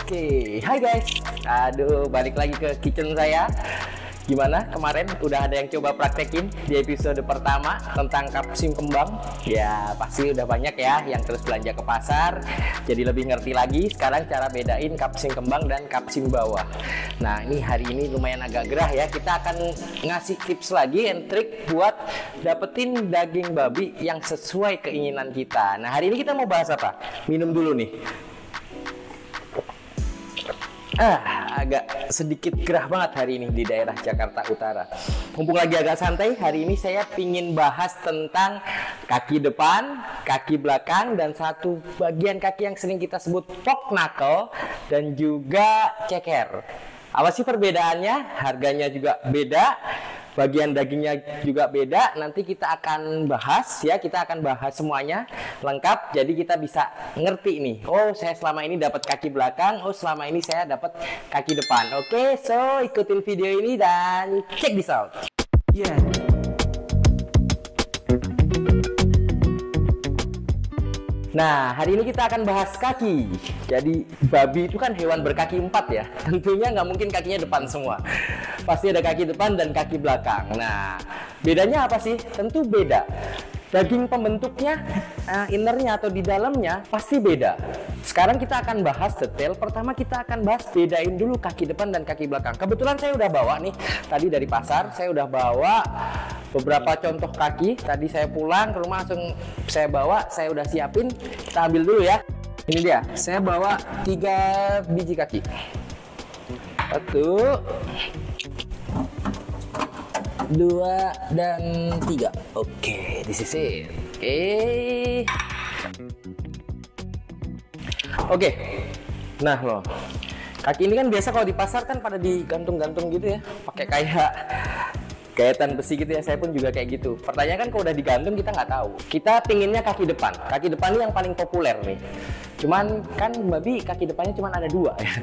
Oke, hai guys. Aduh, balik lagi ke kitchen saya. Gimana kemarin udah ada yang coba praktekin di episode pertama tentang kapsim kembang? Ya pasti udah banyak ya yang terus belanja ke pasar, jadi lebih ngerti lagi sekarang cara bedain kapsim kembang dan kapsim bawah. Nah ini hari ini lumayan agak gerah ya, kita akan ngasih tips lagi and trik buat dapetin daging babi yang sesuai keinginan kita. Nah hari ini kita mau bahas apa? Minum dulu nih. Agak sedikit gerah banget hari ini di daerah Jakarta Utara. Mumpung lagi agak santai, hari ini saya pingin bahas tentang kaki depan, kaki belakang, dan satu bagian kaki yang sering kita sebut pork knuckle dan juga ceker. Apa sih perbedaannya? Harganya juga beda, bagian dagingnya juga beda. Nanti kita akan bahas ya, kita akan bahas semuanya lengkap. Jadi kita bisa ngerti nih. Oh, saya selama ini dapat kaki belakang. Oh, selama ini saya dapat kaki depan. Oke, so ikutin video ini dan check this out. Yeah. Nah, hari ini kita akan bahas kaki. Jadi, babi itu kan hewan berkaki 4 ya. Tentunya nggak mungkin kakinya depan semua. Pasti ada kaki depan dan kaki belakang. Nah, bedanya apa sih? Tentu beda. Daging pembentuknya, innernya atau di dalamnya pasti beda. Sekarang kita akan bahas detail. Pertama kita akan bahas bedain dulu kaki depan dan kaki belakang. Kebetulan saya udah bawa nih, tadi dari pasar saya udah bawa beberapa contoh kaki. Tadi saya pulang ke rumah langsung saya bawa, saya udah siapin. Kita ambil dulu ya. Ini dia, saya bawa 3 biji kaki. 1, 2, dan 3. Oke, this is it. Oke. Nah loh, kaki ini kan biasa kalau di pasar kan pada digantung-gantung gitu ya, pakai kayak gaetan besi gitu ya. Saya pun juga kayak gitu. Pertanyaan kan kalau udah digantung kita nggak tahu. Kita pinginnya kaki depan. Kaki depan ini yang paling populer nih. Cuman kan babi kaki depannya cuma ada 2 ya.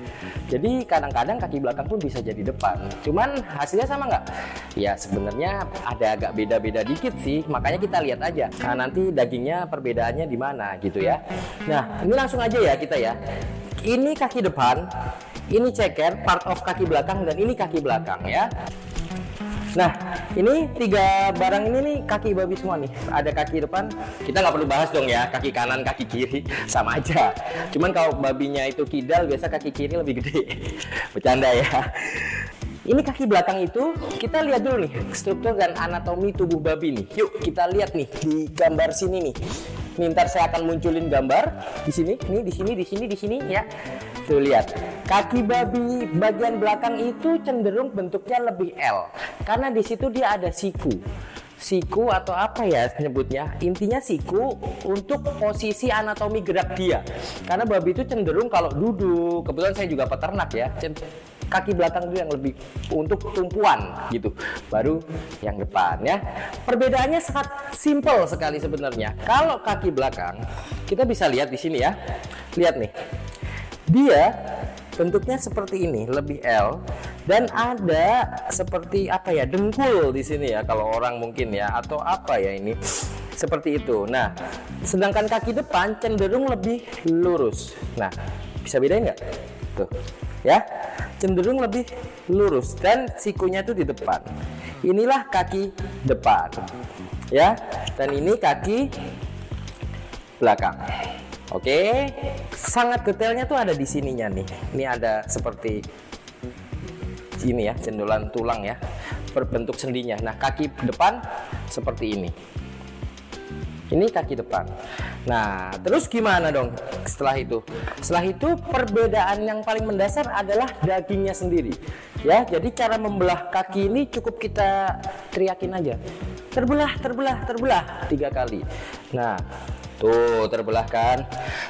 Jadi kadang-kadang kaki belakang pun bisa jadi depan. Cuman hasilnya sama nggak? Ya sebenarnya ada agak beda-beda dikit sih. Makanya kita lihat aja. Nah nanti dagingnya perbedaannya di mana gitu ya. Nah ini langsung aja ya kita ya. Ini kaki depan, ini ceker, part of kaki belakang, dan ini kaki belakang ya. Nah, ini 3 barang ini nih kaki babi semua nih. Ada kaki depan, kita nggak perlu bahas dong ya, kaki kanan, kaki kiri, sama aja. Cuman kalau babinya itu kidal, biasa kaki kiri lebih gede. Bercanda ya. Ini kaki belakang itu, kita lihat dulu nih, struktur dan anatomi tubuh babi nih. Yuk, kita lihat nih, di gambar sini nih. Nih, ntar saya akan munculin gambar di sini, nih, di sini ya. Tuh lihat, kaki babi bagian belakang itu cenderung bentuknya lebih L, karena di situ dia ada siku atau apa ya nyebutnya, intinya siku untuk posisi anatomi gerak dia. Karena babi itu cenderung kalau duduk, kebetulan saya juga peternak ya, kaki belakang itu yang lebih untuk tumpuan gitu, baru yang depan ya. Perbedaannya sangat simpel sekali sebenarnya. Kalau kaki belakang kita bisa lihat di sini ya, lihat nih, dia bentuknya seperti ini, lebih L, dan ada seperti apa ya, dengkul di sini ya kalau orang mungkin ya, atau apa ya ini, seperti itu. Nah, sedangkan kaki depan cenderung lebih lurus. Nah, bisa bedain nggak? Tuh, ya, cenderung lebih lurus dan sikunya itu di depan. Inilah kaki depan, ya, dan ini kaki belakang. Oke, sangat detailnya tuh ada di sininya nih. Ini ada seperti ini ya, cendolan tulang ya, berbentuk sendinya. Nah, kaki depan seperti ini. Ini kaki depan. Nah, terus gimana dong setelah itu? Setelah itu perbedaan yang paling mendasar adalah dagingnya sendiri. Ya, jadi cara membelah kaki ini cukup kita teriakin aja. Terbelah, terbelah, terbelah 3 kali. Nah, tuh terbelah kan?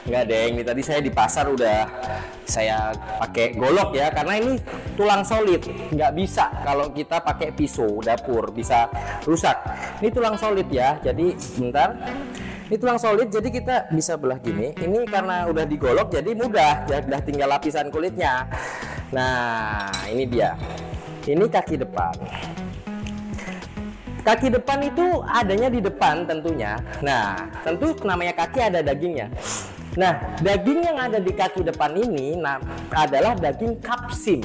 Nggak deng, ini tadi saya di pasar udah saya pakai golok ya, karena ini tulang solid, nggak bisa kalau kita pakai pisau dapur, bisa rusak. Ini tulang solid ya, jadi bentar, ini tulang solid jadi kita bisa belah gini. Ini karena udah digolok jadi mudah, udah tinggal lapisan kulitnya. Nah ini dia, ini kaki depan. Kaki depan itu adanya di depan tentunya. Nah, tentu namanya kaki ada dagingnya. Nah, daging yang ada di kaki depan ini adalah daging kapsim.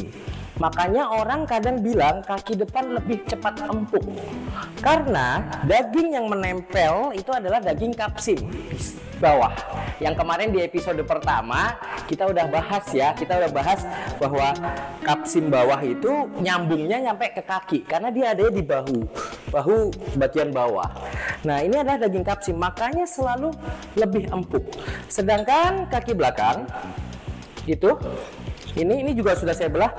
Makanya orang kadang bilang kaki depan lebih cepat empuk, karena daging yang menempel itu adalah daging kapsim bawah. Yang kemarin di episode pertama kita udah bahas ya, kita udah bahas bahwa kapsim bawah itu nyambungnya nyampe ke kaki karena dia ada di bahu bagian bawah. Nah, ini adalah daging kapsim, makanya selalu lebih empuk. Sedangkan kaki belakang itu ini juga sudah saya belah.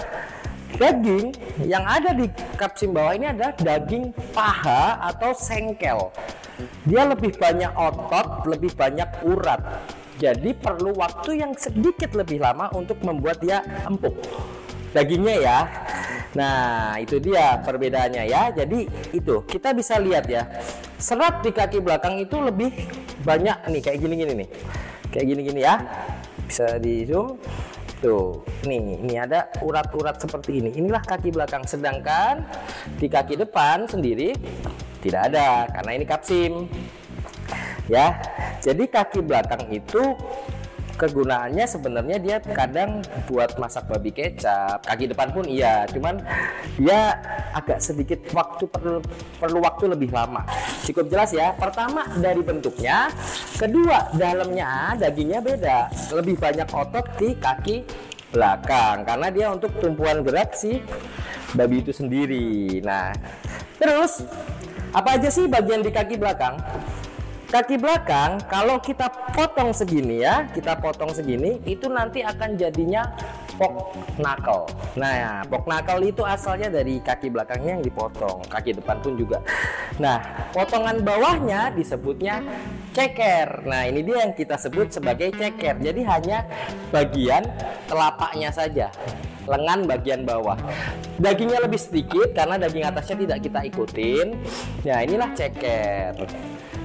Daging yang ada di kapsim bawah ini adalah daging paha atau sengkel. Dia lebih banyak otot, lebih banyak urat. Jadi perlu waktu yang sedikit lebih lama untuk membuat dia empuk dagingnya ya. Nah, itu dia perbedaannya ya. Jadi itu kita bisa lihat ya, serat di kaki belakang itu lebih banyak nih, kayak gini-gini nih. Kayak gini-gini ya. Bisa di zoom. Tuh, ini ada urat-urat seperti ini. Inilah kaki belakang. Sedangkan di kaki depan sendiri tidak ada, karena ini kapsim. Ya, jadi kaki belakang itu kegunaannya sebenarnya dia kadang buat masak babi kecap. Kaki depan pun iya, cuman dia agak sedikit perlu waktu lebih lama. Cukup jelas ya. Pertama dari bentuknya, kedua dalamnya dagingnya beda, lebih banyak otot di kaki belakang karena dia untuk tumpuan gerak si babi itu sendiri. Nah, terus apa aja sih bagian di kaki belakang? Kaki belakang kalau kita potong segini ya, kita potong segini, itu nanti akan jadinya pork knuckle. Nah, pork knuckle itu asalnya dari kaki belakangnya yang dipotong, kaki depan pun juga. Nah, potongan bawahnya disebutnya ceker. Nah, ini dia yang kita sebut sebagai ceker. Jadi hanya bagian telapaknya saja, lengan bagian bawah. Dagingnya lebih sedikit karena daging atasnya tidak kita ikutin. Nah, inilah ceker.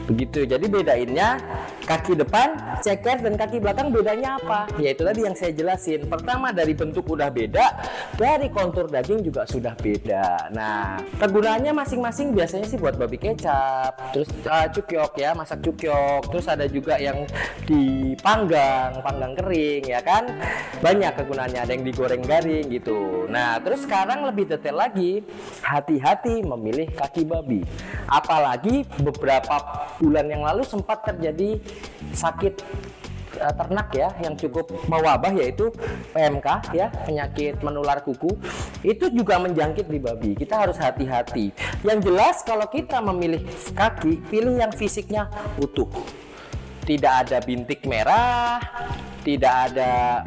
Begitu, jadi bedainnya kaki depan, ceker, dan kaki belakang bedanya apa? Yaitu tadi yang saya jelasin. Pertama dari bentuk udah beda, dari kontur daging juga sudah beda. Nah, kegunaannya masing-masing biasanya sih buat babi kecap, terus cukyok ya, masak cukyok, terus ada juga yang dipanggang, panggang kering ya kan. Banyak kegunaannya, ada yang digoreng garing gitu. Nah, terus sekarang lebih detail lagi, hati-hati memilih kaki babi. Apalagi beberapa bulan yang lalu sempat terjadi sakit ternak ya yang cukup mewabah, yaitu PMK ya, penyakit menular kuku. Itu juga menjangkit di babi. Kita harus hati-hati. Yang jelas kalau kita memilih kaki, pilih yang fisiknya utuh. Tidak ada bintik merah, tidak ada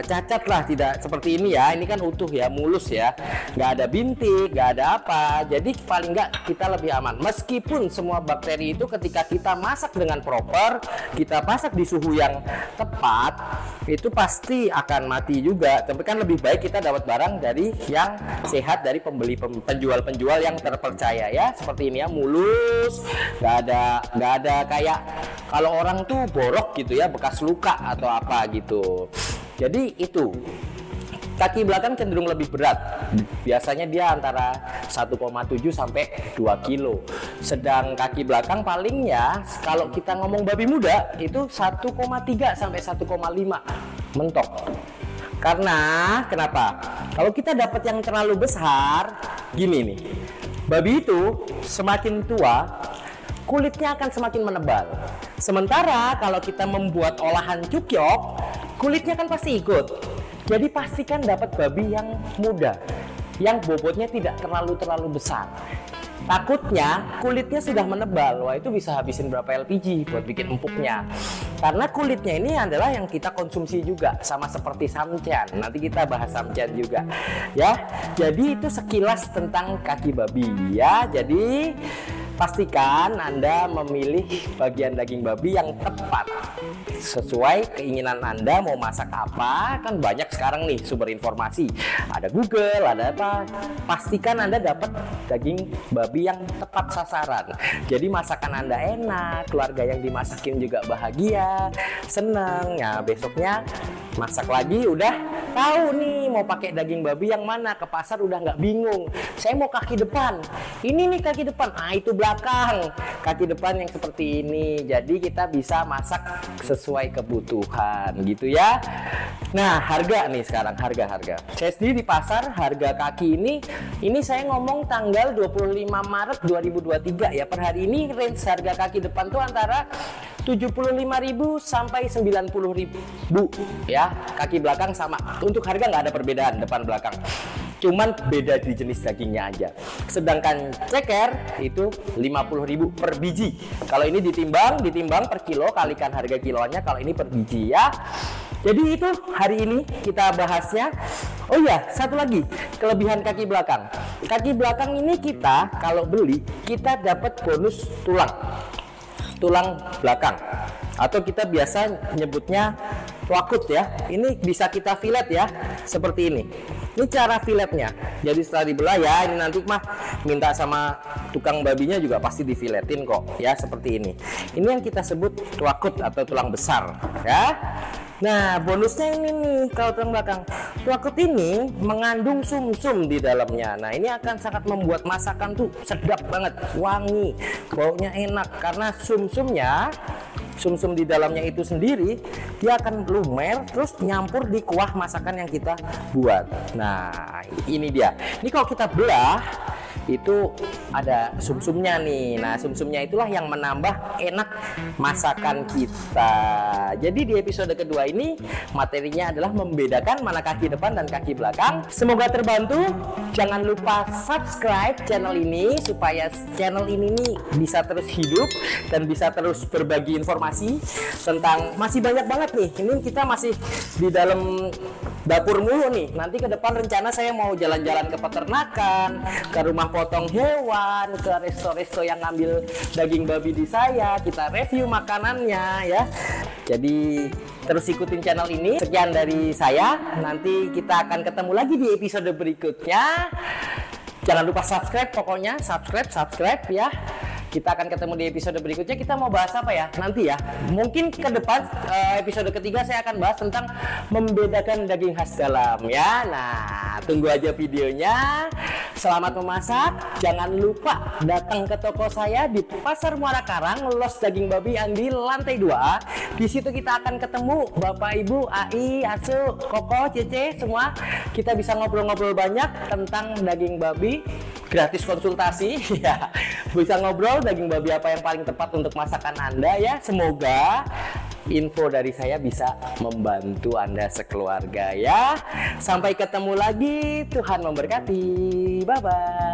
cacat lah, tidak seperti ini ya. Ini kan utuh ya, mulus ya, nggak ada bintik, nggak ada apa. Jadi paling nggak kita lebih aman. Meskipun semua bakteri itu ketika kita masak dengan proper, kita masak di suhu yang tepat, itu pasti akan mati juga. Tapi kan lebih baik kita dapat barang dari yang sehat, dari penjual-penjual yang terpercaya ya. Seperti ini ya, mulus, nggak ada kayak kalau orang tuh borok gitu ya, bekas luka atau apa gitu. Jadi itu kaki belakang cenderung lebih berat. Biasanya dia antara 1,7 sampai 2 kilo. Sedang kaki belakang palingnya kalau kita ngomong babi muda itu 1,3 sampai 1,5 mentok. Karena kenapa? Kalau kita dapat yang terlalu besar, gini nih. Babi itu semakin tua, kulitnya akan semakin menebal. Sementara kalau kita membuat olahan cukyok, kulitnya kan pasti ikut. Jadi pastikan dapat babi yang muda, yang bobotnya tidak terlalu besar. Takutnya kulitnya sudah menebal, wah itu bisa habisin berapa LPG buat bikin empuknya. Karena kulitnya ini adalah yang kita konsumsi juga, sama seperti samcan. Nanti kita bahas samcan juga ya. Jadi itu sekilas tentang kaki babi ya. Jadi pastikan Anda memilih bagian daging babi yang tepat sesuai keinginan Anda. Mau masak apa, kan banyak sekarang nih sumber informasi, ada Google, ada apa. Pastikan Anda dapat daging babi yang tepat sasaran. Jadi masakan Anda enak, keluarga yang dimasakin juga bahagia, seneng. Ya besoknya masak lagi udah tahu nih mau pakai daging babi yang mana, ke pasar udah nggak bingung. Saya mau kaki depan, ini nih kaki depan, itu belakang, kaki depan yang seperti ini. Jadi kita bisa masak sesuai kebutuhan gitu ya. Nah, harga nih sekarang, harga. Saya sendiri di pasar harga kaki ini saya ngomong tanggal 25 Maret 2023 ya. Per hari ini range harga kaki depan tuh antara 75.000 sampai 90.000 ya. Kaki belakang sama. Untuk harga nggak ada perbedaan depan belakang. Cuman beda di jenis dagingnya aja. Sedangkan ceker itu 50.000 per biji. Kalau ini ditimbang per kilo, kalikan harga kilonya. Kalau ini per biji ya. Jadi itu hari ini kita bahasnya. Oh iya, satu lagi kelebihan kaki belakang. Kaki belakang ini kita kalau beli kita dapat bonus tulang belakang, atau kita biasa nyebutnya wakut ya. Ini bisa kita fillet ya, seperti ini. Ini cara filletnya. Jadi setelah dibelah ya, ini nanti mah minta sama tukang babinya juga pasti difiletin kok ya, seperti ini. Ini yang kita sebut wakut atau tulang besar ya. Nah, bonusnya ini nih, kalau tulang belakang. Wakut ini mengandung sumsum di dalamnya. Nah, ini akan sangat membuat masakan tuh sedap banget, wangi, baunya enak. Karena sumsum di dalamnya itu sendiri, dia akan lumer, terus nyampur di kuah masakan yang kita buat. Nah, ini dia. Ini kalau kita belah, itu ada sumsumnya nih. Nah, sumsumnya itulah yang menambah enak masakan kita. Jadi di episode kedua ini materinya adalah membedakan mana kaki depan dan kaki belakang. Semoga terbantu. Jangan lupa subscribe channel ini supaya channel ini nih bisa terus hidup dan bisa terus berbagi informasi tentang, masih banyak banget nih. Ini kita masih di dalam dapur mulu nih. Nanti ke depan rencana saya mau jalan-jalan ke peternakan, ke rumah potong hewan, ke resto-resto yang ngambil daging babi di saya. Kita review makanannya ya. Jadi terus ikutin channel ini. Sekian dari saya. Nanti kita akan ketemu lagi di episode berikutnya. Jangan lupa subscribe, pokoknya subscribe ya. Kita akan ketemu di episode berikutnya. Kita mau bahas apa ya nanti ya? Mungkin ke depan episode ketiga saya akan bahas tentang membedakan daging khas dalam ya. Nah, tunggu aja videonya. Selamat memasak. Jangan lupa datang ke toko saya di Pasar Muara Karang, Los Daging Babi Andi lantai 2. Di situ kita akan ketemu Bapak Ibu, AI, Asu, Koko, Cece, semua. Kita bisa ngobrol-ngobrol banyak tentang daging babi. Gratis konsultasi ya. Bisa ngobrol daging babi apa yang paling tepat untuk masakan Anda ya. Semoga info dari saya bisa membantu Anda sekeluarga ya. Sampai ketemu lagi. Tuhan memberkati. Bye bye.